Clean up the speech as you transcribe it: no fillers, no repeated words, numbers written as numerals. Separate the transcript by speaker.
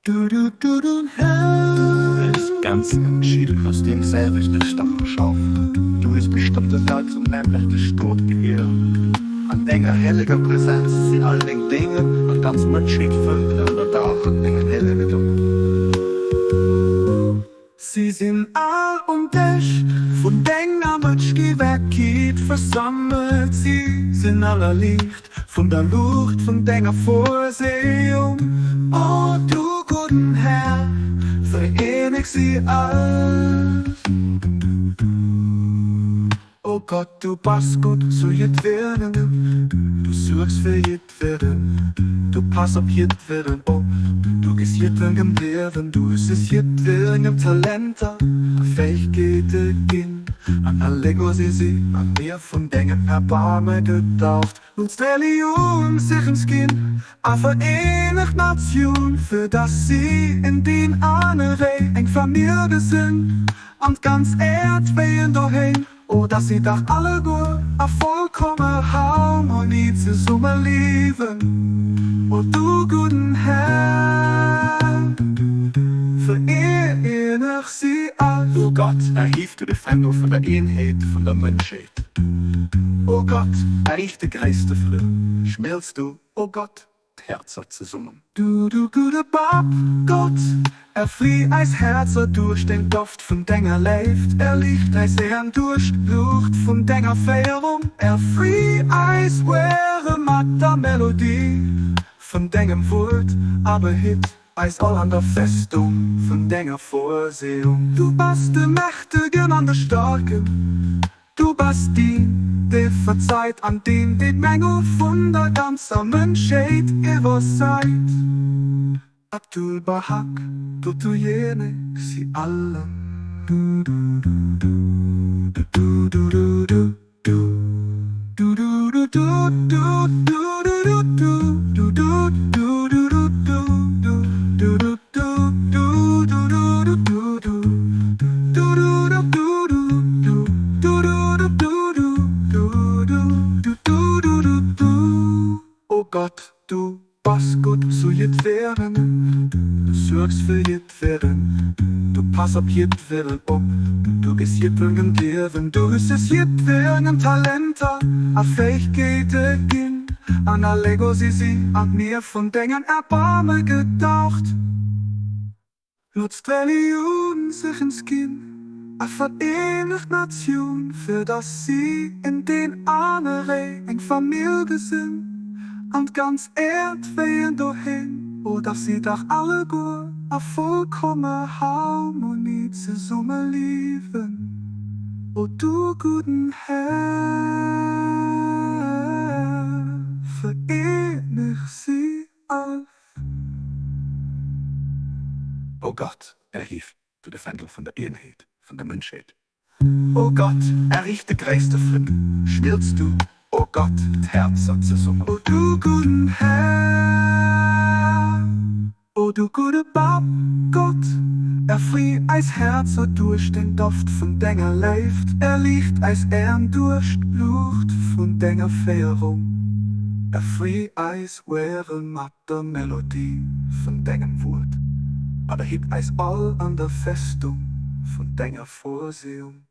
Speaker 1: Du bist ganz entschieden aus dem selbigen Stamm geschaffen. Du bist bestimmt das Herz und nämlich das Stoßgehirn. An deiner heiligen Präsenz in all den Dingen und ganz menschlich füllt an der Dach und den hellen. Sie sind all und dich von deiner Menschki weggeht versammelt. Sie sind aller Licht von der Luft von deiner Vorsehung. Oh, du guten Herr, verenig sie all. Oh Gott, du passt gut zu jedweden. Du suchst für jedweden. Du passt auf jedweden op. Du gehst jedweden Leben. Du ist jedweden Talenter. Fähigkeiten in. An Allego sie an mir von Dingen Erbarme getaucht. Uns Religion sich ins Kind. A Vereinigt Nation. Für das sie in den Ahnerei eng Familie sind. Und ganz Erdwehen daheim. Oh, dass sie doch alle gut a vollkommene Harmonie zusammen leben. Oh, du guten Herr, verenig sie all. Oh Gott, erhief du die Fände von der Einheit von der Menschheit. Oh Gott, erhief die Geiste Frieden. Schmelzt du, oh Gott, Herzer zusammen. Du gute Bab, Gott, erfrieh eis Herzer durch den Duft von deiner Leift. Liegt eis Ehren durch Luft von deiner Feierung. Erfrieh eis wäre matter Melodie von deinem Wort, aber hit eis all an der Festung von deiner Vorsehung. Du bist der Mächtige und der Starke. Du bist die verzeiht an den Mängel von der ganzen Menschheit ihrer Zeit. Abdul Bahak, du jene, sie alle. Oh Gott, du passt gut zu jedweden. Du sorgst für jedweden. Du passt auf jedweden op. Du gehst jedweden Leben. Du hast jedweden Talenter. A Fähigkeiten gehen. An Allego sie an mir von Dingen Erbarme getaucht. Lutzt Religion sich ins Kind. A Vereinigt Nation, für das sie in den Ahnerei eng Familie sind. Und ganz Erdwehen dahin, oh, dass sie doch alle gut a vollkommene Harmonie zusammen leben. Oh, du guten Herr, verenig sie all. Oh Gott, erhief du der Fendel von der Einheit, von der Menschheit. Oh Gott, erricht die größte Frieden, schmilzt du, oh Gott, Herzer zusammen. Oh du guten Herr, oh du gute Bab, Gott, erfrieh eis Herzer durch den Duft von deiner Leift. Liegt eis Ehren durch Luft von deiner Feierung. Erfrieh eis wäre matter Melodie von deinem Wort, aber hebt eis all an der Festung von deiner Vorsehung.